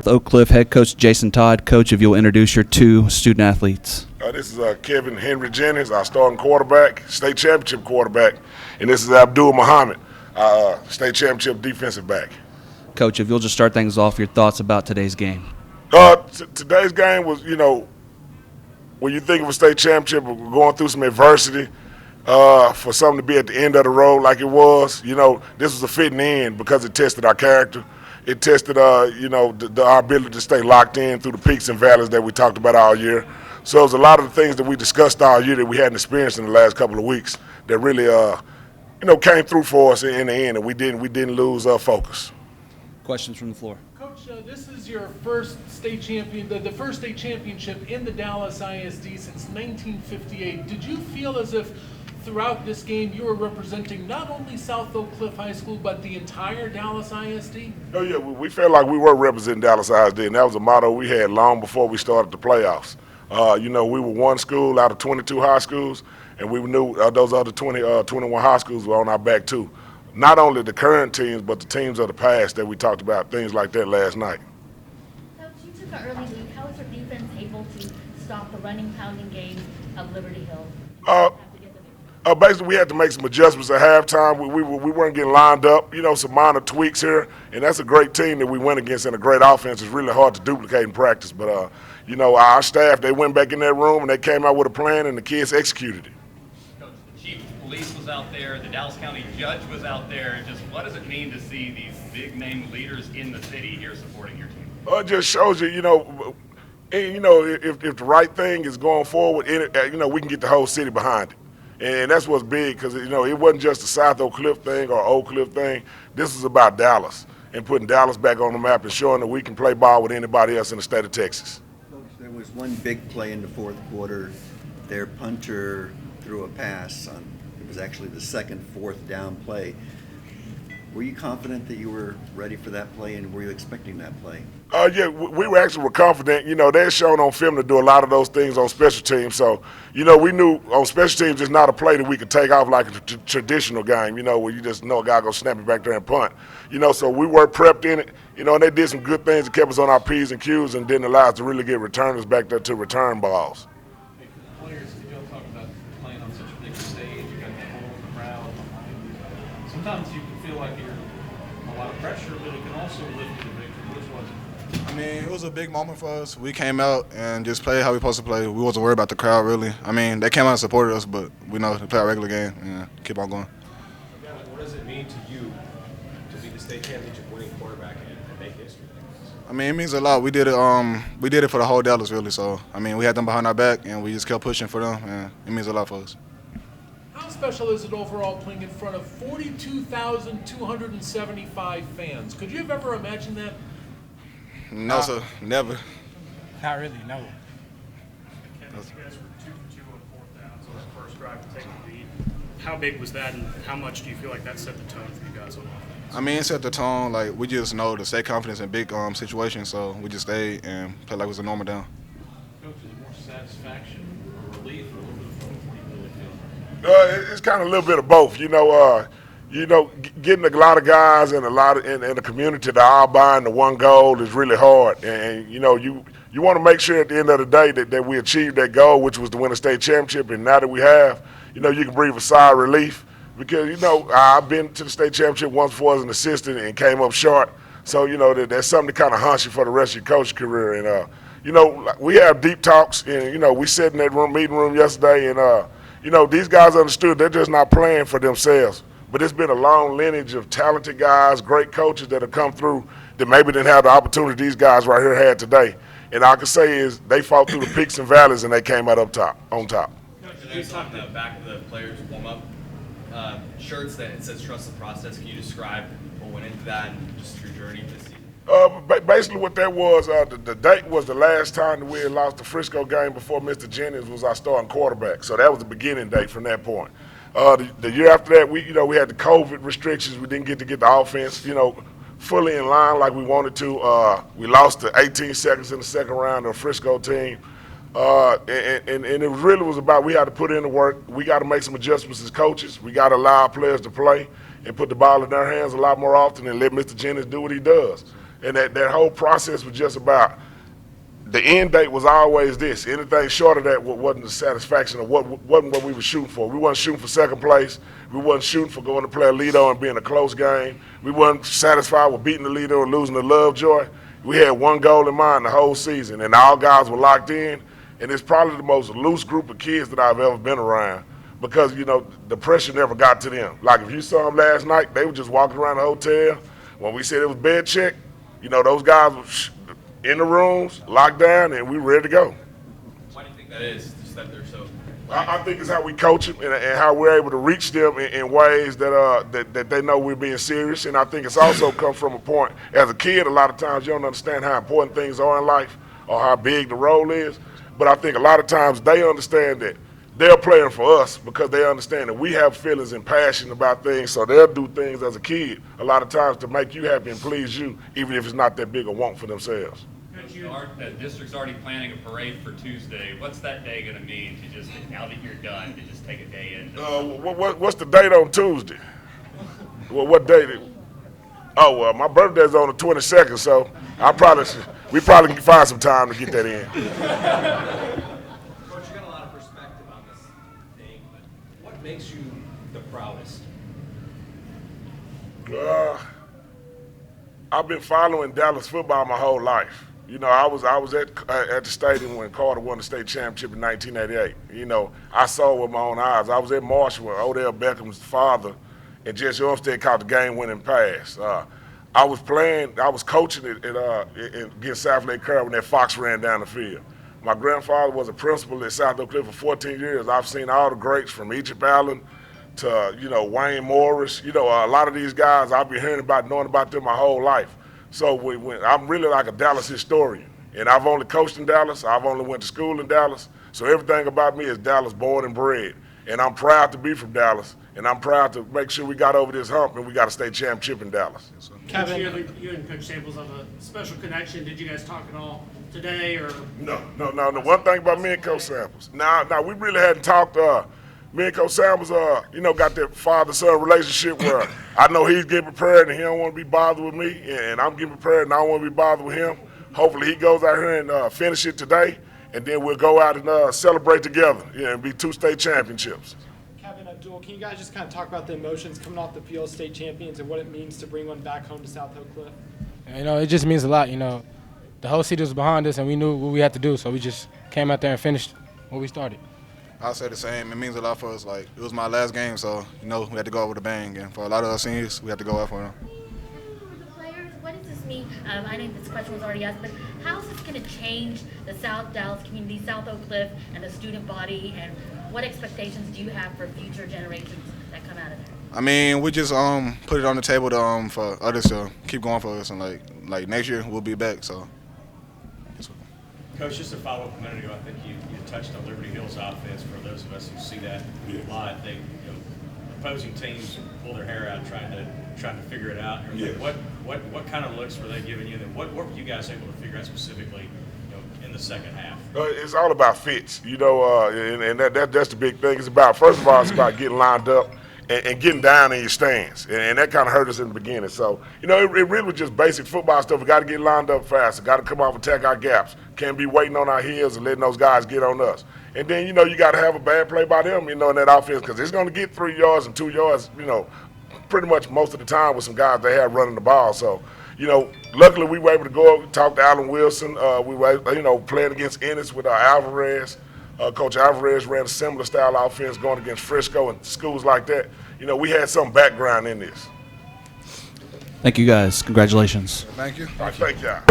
South Oak Cliff head coach Jason Todd. Coach, if you'll introduce your two student athletes. This is Kevin Henry Jennings, our starting quarterback, state championship quarterback, and this is Abdul Muhammad, state championship defensive back. Coach, if you'll just start things off, your thoughts about today's game. Today's game was, when you think of a state championship, we're going through some adversity. For something to be at the end of the road like it was, this was a fitting end because it tested our character. It tested, our ability to stay locked in through the peaks and valleys that we talked about all year. So it was a lot of the things that we discussed all year that we hadn't experienced in the last couple of weeks that really, came through for us in the end, and we didn't lose focus. Questions from the floor. Coach, this is your first state champion, the first state championship in the Dallas ISD since 1958. Did you feel as if throughout this game you were representing not only South Oak Cliff High School but the entire Dallas ISD? Oh yeah, we felt like we were representing Dallas ISD, and that was a motto we had long before we started the playoffs. We were one school out of 22 high schools, and we knew those other 21 high schools were on our back too. Not only the current teams, but the teams of the past that we talked about, things like that last night. Coach, you took an early lead. How was your defense able to stop the running, pounding game of Liberty Hill? Basically, we had to make some adjustments at halftime. We weren't getting lined up, some minor tweaks here, and that's a great team that we went against and a great offense. It's really hard to duplicate in practice, but, our staff, they went back in that room and they came out with a plan and the kids executed it. Coach, the chief of police was out there, the Dallas County judge was out there. Just what does it mean to see these big-name leaders in the city here supporting your team? It just shows you, if the right thing is going forward, we can get the whole city behind it. And that's what's big because, it wasn't just a South Oak Cliff thing or Oak Cliff thing. This was about Dallas and putting Dallas back on the map and showing that we can play ball with anybody else in the state of Texas. Coach, there was one big play in the fourth quarter. Their punter threw a pass on, it was actually the second fourth down play. Were you confident that you were ready for that play, and were you expecting that play? Yeah, we were confident. They're shown on film to do a lot of those things on special teams. So, we knew on special teams it's not a play that we could take off like a traditional game, where you just know a guy going to snap it back there and punt. So we were prepped in it, and they did some good things that kept us on our P's and Q's and didn't allow us to really get returners back there to return balls. Hey, for the players, could you all talk about playing on such a big stage? You got the whole crowd behind you. Sometimes you can feel like you're a lot of pressure, but it can also lift you to victory. Which was it? It was a big moment for us. We came out and just played how we supposed to play. We wasn't worried about the crowd, really. They came out and supported us, but we know to play our regular game and keep on going. What does it mean to you to be the state championship winning quarterback and make history? It means a lot. We did it for the whole Dallas, really. So, we had them behind our back, and we just kept pushing for them, and it means a lot for us. How special is it overall playing in front of 42,275 fans? Could you have ever imagined that? No, sir, never. Not really, no. Kevin, you guys were 2 for 2 on fourth downs on that first drive to take the lead. How big was that, and how much do you feel like that set the tone for you guys on offense? It set the tone. Like, we just know to stay confident in big situations, so we just stayed and played like it was a normal down. Coach, is it more satisfaction or relief or a little bit of both? What do you really feel? It's kind of a little bit of both. Getting a lot of guys and in the community to all buying the one goal is really hard. And you want to make sure at the end of the day that we achieved that goal, which was to win a state championship. And now that we have, you can breathe a sigh of relief because, I've been to the state championship once before as an assistant and came up short. So, that's something that kind of haunts you for the rest of your coaching career. And, we have deep talks and, we sat in that meeting room yesterday and, these guys understood they're just not playing for themselves. But it's been a long lineage of talented guys, great coaches that have come through that maybe didn't have the opportunity these guys right here had today. And all I can say is they fought through the peaks and valleys and they came out on top. And there's on the back of the players' warm-up shirts that it says "Trust the Process." Can you describe what went into that and just your journey this season? Basically what that was, the date was the last time that we had lost the Frisco game before Mr. Jennings was our starting quarterback. So that was the beginning date from that point. The year after that, we had the COVID restrictions. We didn't get the offense, fully in line like we wanted to. We lost to 18 seconds in the second round of the Frisco team. And it really was about we had to put in the work. We got to make some adjustments as coaches. We got to allow our players to play and put the ball in their hands a lot more often and let Mr. Jennings do what he does. And that whole process was just about, the end date was always this. Anything short of that wasn't the satisfaction of wasn't what we were shooting for. We wasn't shooting for second place. We wasn't shooting for going to play a Lido and being a close game. We wasn't satisfied with beating the Lido and losing the Lovejoy. We had one goal in mind the whole season, and all guys were locked in. And it's probably the most loose group of kids that I've ever been around, because, you know, the pressure never got to them. Like, if you saw them last night, they were just walking around the hotel. When we said it was bed check, you know, those guys were in the rooms, locked down, and we were ready to go. Why do you think that is? Just that they're so. I think it's how we coach them and how we're able to reach them in ways that they know we're being serious. And I think it's also come from a point, as a kid, a lot of times you don't understand how important things are in life or how big the role is. But I think a lot of times they understand that they're playing for us because they understand that we have feelings and passion about things, so they'll do things as a kid a lot of times to make you happy and please you, even if it's not that big a want for themselves. The district's already planning a parade for Tuesday. What's that day going to mean to just, now that you're done, to just take a day in? What's the date on Tuesday? Well, what date? My birthday's on the 22nd, so we probably can find some time to get that in. Coach, you got a lot of perspective on this thing, but what makes you the proudest? I've been following Dallas football my whole life. You know, I was at the stadium when Carter won the state championship in 1988. You know, I saw it with my own eyes. I was at Marshall when Odell Beckham's father and Jesse Olmstead caught the game-winning pass. I was coaching it against South Lake Carroll when that Fox ran down the field. My grandfather was a principal at South Oak Cliff for 14 years. I've seen all the greats from Egypt Allen to, you know, Wayne Morris. You know, a lot of these guys I've been hearing about, knowing about them my whole life. So I'm really like a Dallas historian. And I've only coached in Dallas. I've only went to school in Dallas. So everything about me is Dallas born and bred. And I'm proud to be from Dallas. And I'm proud to make sure we got over this hump and we got a state championship in Dallas. Kevin, you and Coach Samples have a special connection. Did you guys talk at all today, or? No. The one thing about me and Coach Samples, now we really hadn't talked. Me and Coach Samples, you know, got that father-son relationship where I know he's getting prepared and he don't want to be bothered with me, and I'm getting prepared and I don't want to be bothered with him. Hopefully he goes out here and finish it today, and then we'll go out and celebrate together, and be 2 state championships. Kevin, Abdul, can you guys just kind of talk about the emotions coming off the field, state champions, and what it means to bring one back home to South Oak Cliff? You know, it just means a lot. You know, the whole city was behind us, and we knew what we had to do, so we just came out there and finished what we started. I'll say the same. It means a lot for us. Like, it was my last game, so, you know, we had to go out with a bang. And for a lot of us seniors, we had to go out for them. The players, what does this mean? I know this question was already asked, but how is this going to change the South Dallas community, South Oak Cliff, and the student body, and what expectations do you have for future generations that come out of there? I mean, we just put it on the table to for others to keep going for us, and like next year we'll be back. So. Coach, just to follow up a minute ago, I think you touched on Liberty Hill's offense. For those of us who see that a lot, they, opposing teams pull their hair out trying to figure it out. Yeah. What kind of looks were they giving you? And what were you guys able to figure out specifically, in the second half? It's all about fits, and that's the big thing. First of all, it's about getting lined up and getting down in your stance, and that kind of hurt us in the beginning. So, it really was just basic football stuff. We got to get lined up faster, got to come off and attack our gaps. Can't be waiting on our heels and letting those guys get on us. And then, you got to have a bad play by them, in that offense, because it's going to get 3 yards and 2 yards, pretty much most of the time with some guys they have running the ball. So, luckily we were able to go up, talk to Allen Wilson. We were, playing against Ennis with Alvarez. Coach Alvarez ran a similar style offense going against Frisco and schools like that. We had some background in this. Thank you, guys. Congratulations. Thank you. Thank y'all.